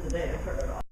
today to turn it off.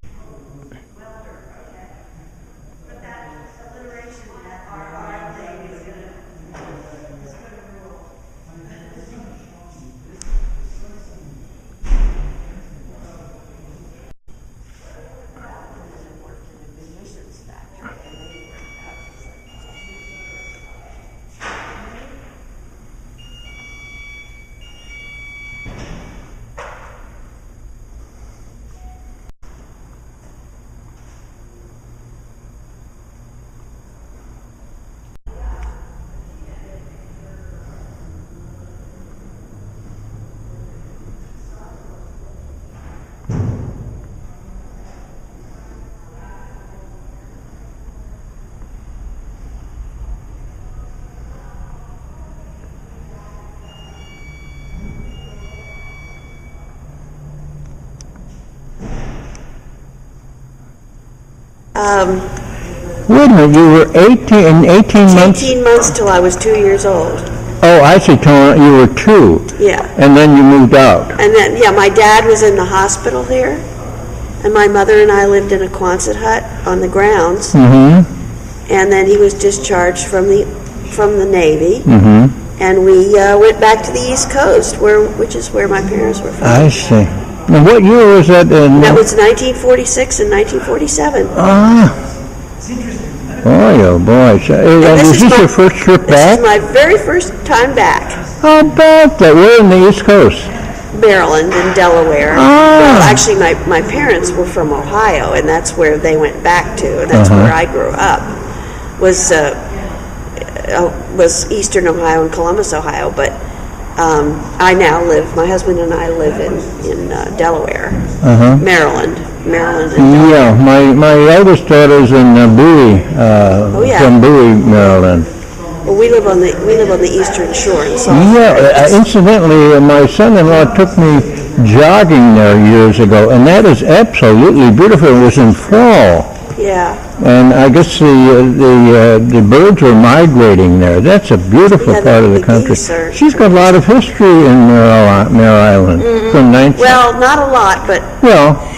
Wait a minute, you were 18 months? 18 months till I was 2 years old. Oh, I see, till you were 2. Yeah. And then you moved out. And then, yeah, my dad was in the hospital here, and my mother and I lived in a Quonset hut on the grounds. Mm-hmm. And then he was discharged from the Navy, Mm-hmm. and we went back to the East Coast, which is where my parents were from. I see. Now, what year was that? That was 1946 and 1947. Ah. Boy, oh boy. So, is this your first trip back? This is my very first time back. How about that? We're in the East Coast. Maryland and Delaware. Ah. Well, actually, my parents were from Ohio, and that's where they went back to, and that's where I grew up. Was Eastern Ohio and Columbus, Ohio, but I now live. My husband and I live in Delaware, Maryland. And yeah, my eldest daughter's in Bowie, from Bowie, Maryland. Well, we live on the Eastern Shore in Salt Lake. Yeah, incidentally, my son-in-law took me jogging there years ago, and that is absolutely beautiful. It was in fall. Yeah. And I guess the birds were migrating there. That's a beautiful part of the country. She's got a lot of history in Mare Island from 19. Well, not a lot, but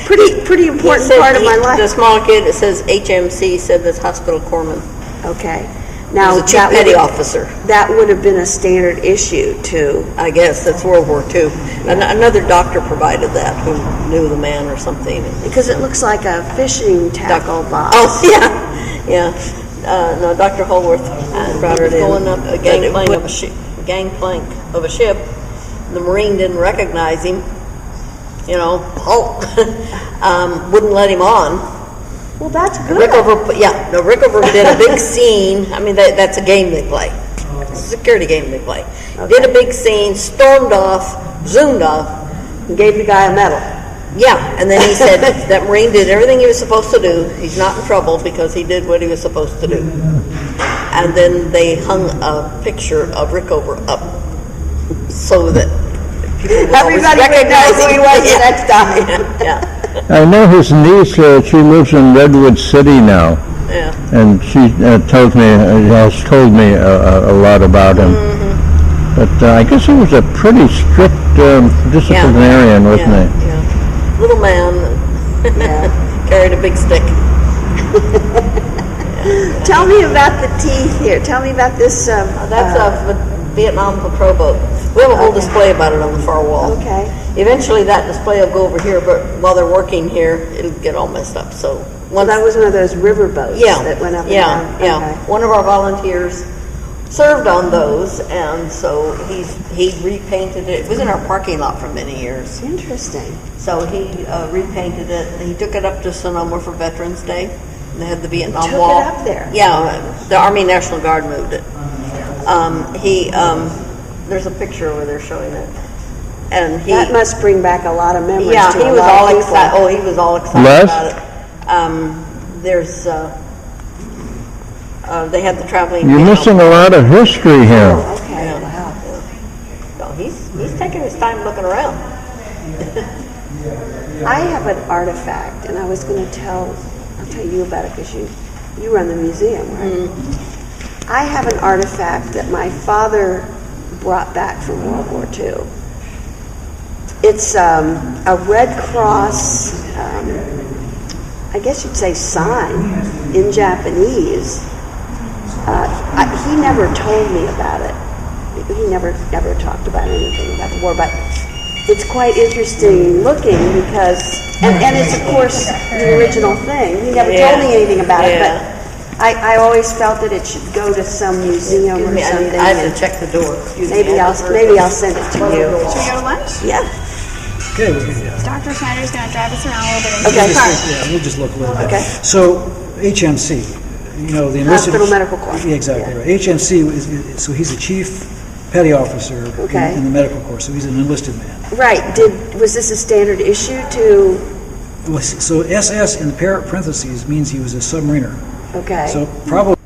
pretty important part of my life. The small kid, it says HMC, said this hospital corpsman. Okay. Now, He was a chief petty officer. That would have been a standard issue, too. I guess that's World War II. Another doctor provided that who knew the man or something. Because it looks like a fishing tackle box. Oh, yeah. No, Dr. Holworth brought it in. Going up a gangplank of a ship. The Marine didn't recognize him. Halt. Wouldn't let him on. Well, that's good. Rickover did a big scene. I mean, that's a game they play. It's a security game they play. Okay. Did a big scene, stormed off, zoomed off. And gave the guy a medal. Yeah, and then he said that Marine did everything he was supposed to do. He's not in trouble because he did what he was supposed to do. And then they hung a picture of Rickover up so that everybody would know who he was the next time. Yeah. I know his niece, she lives in Redwood City now. Yeah. And she has told me a lot about him. Mm-hmm. But I guess he was a pretty strict disciplinarian, wasn't he? Yeah. Little man carried a big stick. Tell me about the teeth here. Tell me about this. That's a Vietnam patrol boat. We have a whole display about it on the far wall. Okay. Eventually that display will go over here, but while they're working here, it'll get all messed up. So that was one of those river boats that went up and down. Yeah. Okay. One of our volunteers served on those, and so he repainted it. It was in our parking lot for many years. Interesting. So he repainted it, and he took it up to Sonoma for Veterans Day. And they had the Vietnam Took Wall. it up there? Yeah, the Army National Guard moved it. There's a picture where they're showing it. And that must bring back a lot of memories. Yeah, to he was all excited. Oh, he was all excited about it. They had the traveling. You're missing a lot of history here. Oh, okay. Yeah. Wow. No, he's taking his time looking around. I have an artifact, and I was going to I'll tell you about it because you run the museum, right? Mm-hmm. I have an artifact that my father brought back from World War II. It's a Red Cross, I guess you'd say sign in Japanese. He never told me about it. He never talked about anything about the war, but it's quite interesting looking because, and it's of course the original thing. He never told me anything about it, but I always felt that it should go to some museum or something. I have to check the door. Maybe I'll send it to you. Should we go to lunch? Yeah. Okay. Dr. Schneider's going to drive us around a little bit. Okay. Yeah, we'll just look a little bit. Okay. So HMC, the enlisted Hospital Medical Corps. Yeah, exactly right. HMC so he's a chief petty officer in the medical corps. So he's an enlisted man. Right. Was this a standard issue to? So SS in parentheses means he was a submariner. Okay. So probably